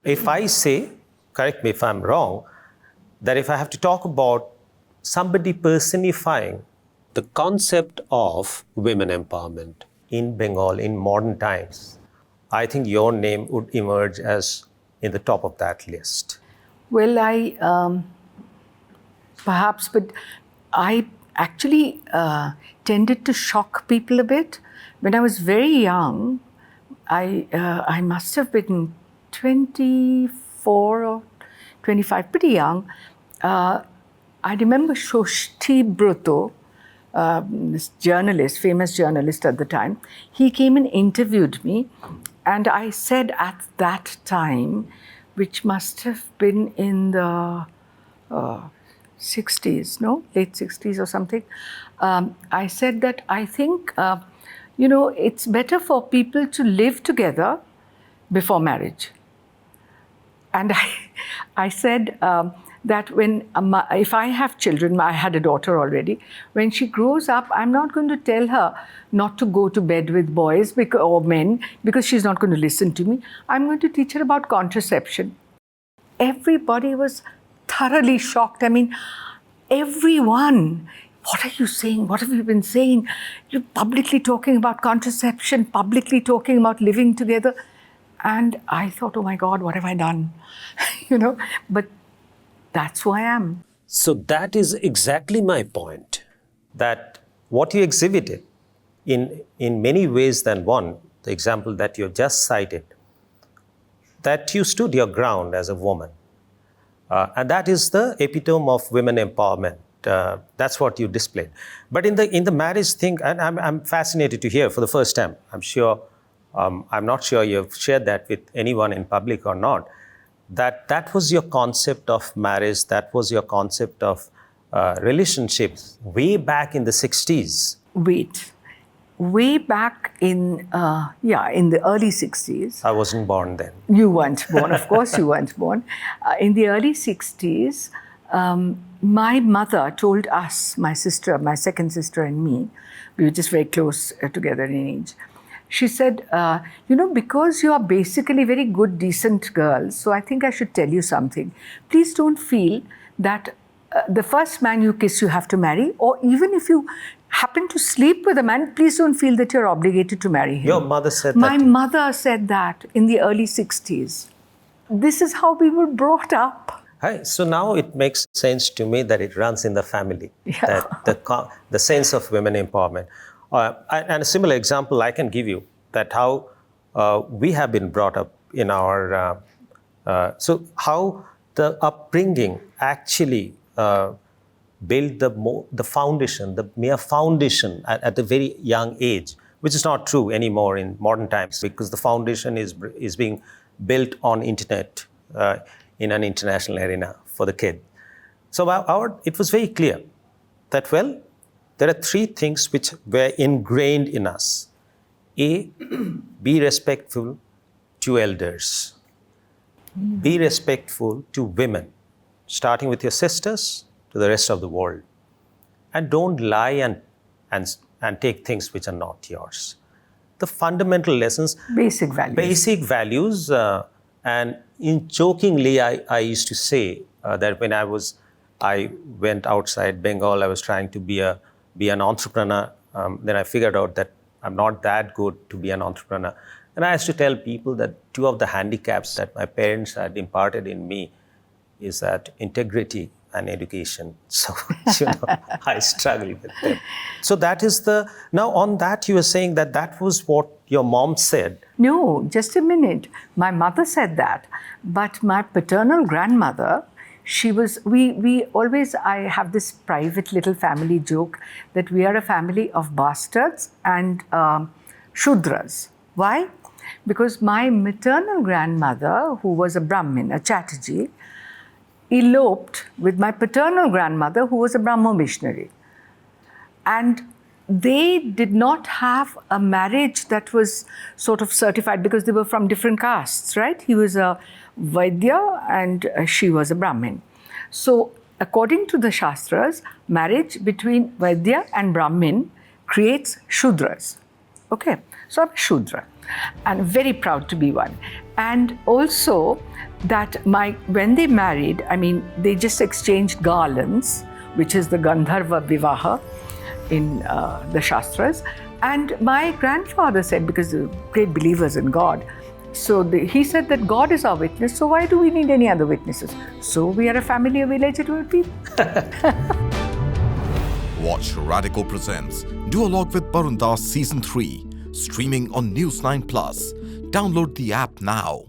if I say, correct me if I'm wrong, that if I have to talk about somebody personifying the concept of women empowerment in Bengal in modern times, I think your name would emerge as in the top of that list. Well, perhaps, but I actually tended to shock people a bit. When I was very young, I must have been 24 or 25, pretty young. I remember Shoshti Bruto, this journalist, famous journalist at the time, he came and interviewed me, and I said at that time, which must have been in the 60s, no? Late 60s or something. I said that I think, it's better for people to live together before marriage. And I said that if I have children, I had a daughter already, when she grows up, I'm not going to tell her not to go to bed with boys or men because she's not going to listen to me. I'm going to teach her about contraception. Everybody was thoroughly shocked. I mean, everyone, what are you saying? What have you been saying? You're publicly talking about contraception, publicly talking about living together. And I thought, oh my God, what have I done? But that's who I am. So that is exactly my point, that what you exhibited in many ways than one, the example that you have just cited, that you stood your ground as a woman. And that is the epitome of women empowerment. That's what you displayed. But in the marriage thing, and I'm fascinated to hear for the first time, I'm not sure you've shared that with anyone in public or not, that was your concept of marriage, that was your concept of relationships way back in the 60s. Wait, way back in the early 60s. I wasn't born then. You weren't born, of course you weren't born. In the early 60s, my mother told us, my second sister and me, we were just very close together in age. She said, because you are basically very good, decent girls, so I think I should tell you something. Please don't feel that the first man you kiss you have to marry, or even if you happen to sleep with a man, please don't feel that you're obligated to marry him. Your mother said that? My mother said that in the early 60s. This is how we were brought up. Hi. So now it makes sense to me that it runs in the family, that the sense of women empowerment. And a similar example I can give you, that how we have been brought up in our, so how the upbringing actually build the foundation, the mere foundation at a very young age, which is not true anymore in modern times, because the foundation is being built on internet in an international arena for the kid. So it was very clear that, well, there are three things which were ingrained in us. A, be respectful to elders. Be respectful to women, starting with your sisters to the rest of the world. And don't lie and take things which are not yours. The fundamental lessons. Basic values. Basic values. And jokingly, I used to say that when I went outside Bengal, I was trying to be an entrepreneur. Then I figured out that I'm not that good to be an entrepreneur. And I used to tell people that two of the handicaps that my parents had imparted in me is that integrity and education. So, I struggle with them. So that is now on that you were saying that was what your mom said. No, just a minute. My mother said that. But my paternal grandmother, I have this private little family joke that we are a family of bastards and Shudras. Why? Because my maternal grandmother, who was a Brahmin, a Chatterjee, eloped with my paternal grandmother, who was a Brahmo missionary. And they did not have a marriage that was sort of certified because they were from different castes, right? He was a Vaidya and she was a Brahmin. So according to the Shastras, marriage between Vaidya and Brahmin creates Shudras. Okay, So I'm Shudra, and very proud to be one. And also that when they married, I mean, they just exchanged garlands, which is the Gandharva Vivaha in the Shastras. And my grandfather said, because they're great believers in God, so he said that God is our witness, so why do we need any other witnesses? So we are a family of illegitimate people. Watch Radico presents Duologue with Barun Season 3, streaming on News 9 Plus. Download the app now.